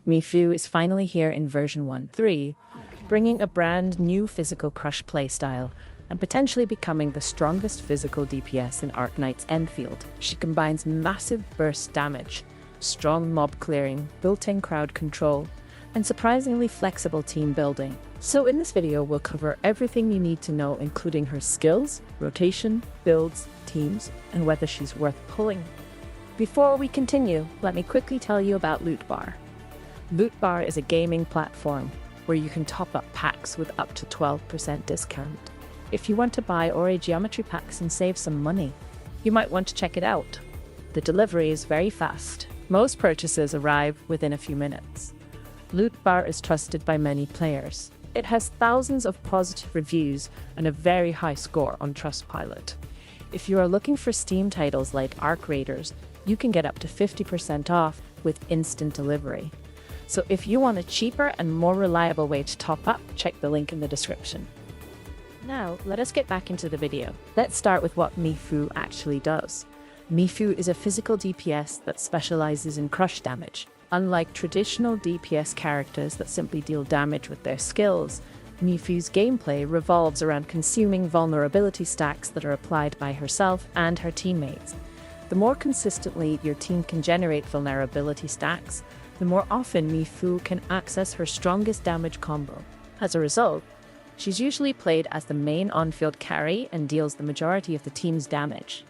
Mifu is finally here in version 1.3, bringing a brand new physical crush playstyle and potentially becoming the strongest physical DPS in Arknights Endfield. She combines massive burst damage, strong mob clearing, built-in crowd control, and surprisingly flexible team building. So in this video, we'll cover everything you need to know, including her skills, rotation, builds, teams, and whether she's worth pulling. Before we continue, let me quickly tell you about Loot Bar. Loot Bar is a gaming platform where you can top up packs with up to 12% discount. If you want to buy Ori geometry packs and save some money, you might want to check it out. The delivery is very fast. Most purchases arrive within a few minutes. Loot Bar is trusted by many players. It has thousands of positive reviews and a very high score on Trustpilot. If you are looking for Steam titles like Arc Raiders, you can get up to 50% off with instant delivery. So if you want a cheaper and more reliable way to top up, check the link in the description. Now, let us get back into the video. Let's start with what Mifu actually does. Mifu is a physical DPS that specializes in crush damage. Unlike traditional DPS characters that simply deal damage with their skills, Mifu's gameplay revolves around consuming vulnerability stacks that are applied by herself and her teammates. The more consistently your team can generate vulnerability stacks, the more often Mifu can access her strongest damage combo. As a result, she's usually played as the main on-field carry and deals the majority of the team's damage.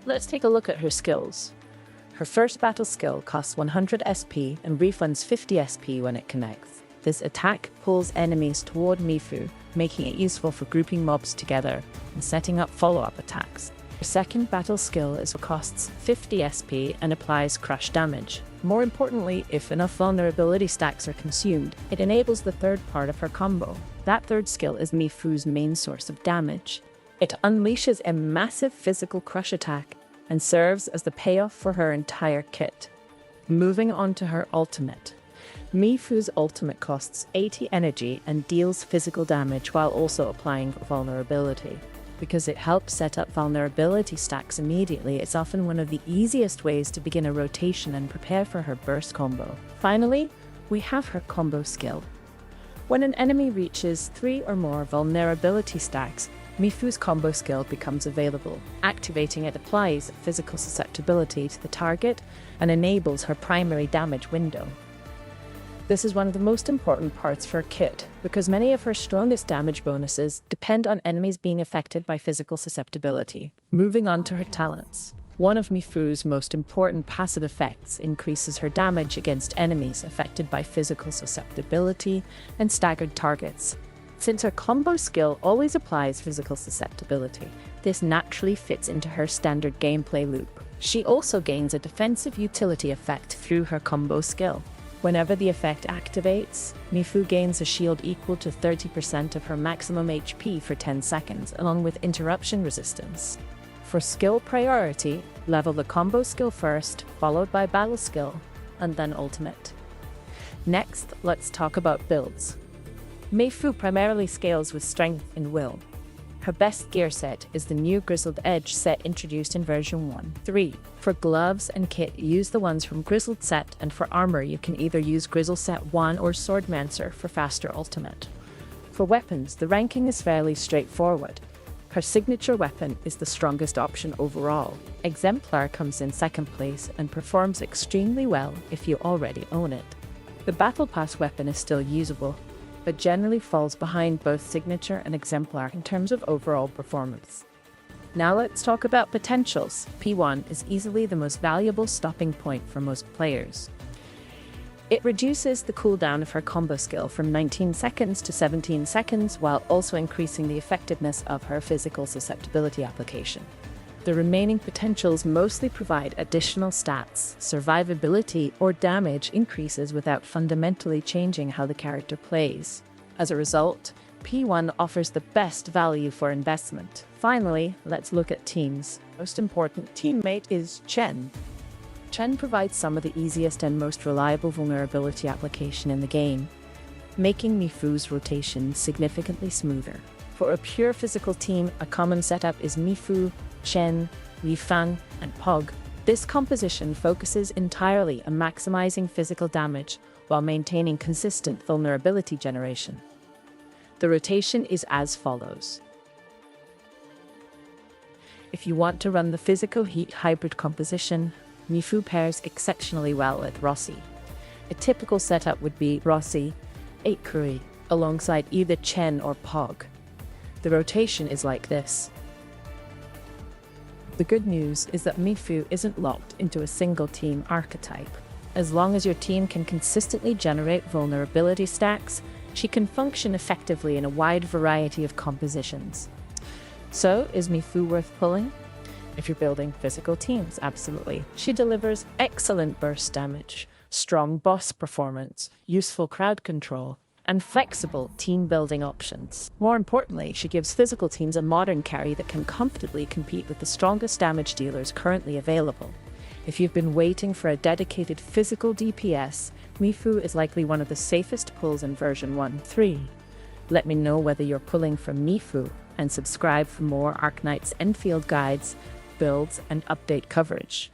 Let's take a look at her skills. Her first battle skill costs 100 SP and refunds 50 SP when it connects. This attack pulls enemies toward Mifu, making it useful for grouping mobs together and setting up follow-up attacks. Her second battle skill costs 50 SP and applies crush damage. More importantly, if enough vulnerability stacks are consumed, it enables the third part of her combo. That third skill is Mifu's main source of damage. It unleashes a massive physical crush attack and serves as the payoff for her entire kit. Moving on to her ultimate. Mifu's ultimate costs 80 energy and deals physical damage while also applying vulnerability. Because it helps set up vulnerability stacks immediately, it's often one of the easiest ways to begin a rotation and prepare for her burst combo. Finally, we have her combo skill. When an enemy reaches 3 or more vulnerability stacks, Mifu's combo skill becomes available. Activating it applies physical susceptibility to the target and enables her primary damage window. This is one of the most important parts for her kit, because many of her strongest damage bonuses depend on enemies being affected by physical susceptibility. Moving on to her talents. One of Mifu's most important passive effects increases her damage against enemies affected by physical susceptibility and staggered targets. Since her combo skill always applies physical susceptibility, this naturally fits into her standard gameplay loop. She also gains a defensive utility effect through her combo skill. Whenever the effect activates, Mifu gains a shield equal to 30% of her maximum HP for 10 seconds, along with interruption resistance. For skill priority, level the combo skill first, followed by battle skill, and then ultimate. Next, let's talk about builds. Mifu primarily scales with strength and will. Her best gear set is the new Grizzled Edge set introduced in version 1.3. For gloves and kit, use the ones from Grizzled set, and for armor, you can either use Grizzled set 1 or Swordmancer for faster ultimate. For weapons, the ranking is fairly straightforward. Her signature weapon is the strongest option overall. Exemplar comes in second place and performs extremely well if you already own it. The Battle Pass weapon is still usable, but generally falls behind both Signature and Exemplar in terms of overall performance. Now let's talk about potentials. P1 is easily the most valuable stopping point for most players. It reduces the cooldown of her combo skill from 19 seconds to 17 seconds, while also increasing the effectiveness of her physical susceptibility application. The remaining potentials mostly provide additional stats, survivability, or damage increases without fundamentally changing how the character plays. As a result, P1 offers the best value for investment. Finally, let's look at teams. Most important teammate is Chen. Chen provides some of the easiest and most reliable vulnerability application in the game, making Mifu's rotation significantly smoother. For a pure physical team, a common setup is Mifu, Chen, Yifang, and Pog. This composition focuses entirely on maximizing physical damage while maintaining consistent vulnerability generation. The rotation is as follows. If you want to run the physical heat hybrid composition, Mifu pairs exceptionally well with Rossi. A typical setup would be Rossi, 8 Kui, alongside either Chen or Pog. The rotation is like this. The good news is that Mifu isn't locked into a single team archetype. As long as your team can consistently generate vulnerability stacks, she can function effectively in a wide variety of compositions. So, is Mifu worth pulling? If you're building physical teams, absolutely. She delivers excellent burst damage, strong boss performance, useful crowd control, and flexible team-building options. More importantly, she gives physical teams a modern carry that can comfortably compete with the strongest damage dealers currently available. If you've been waiting for a dedicated physical DPS, Mifu is likely one of the safest pulls in version 1.3. Let me know whether you're pulling from Mifu, and subscribe for more Arknights Endfield guides, builds, and update coverage.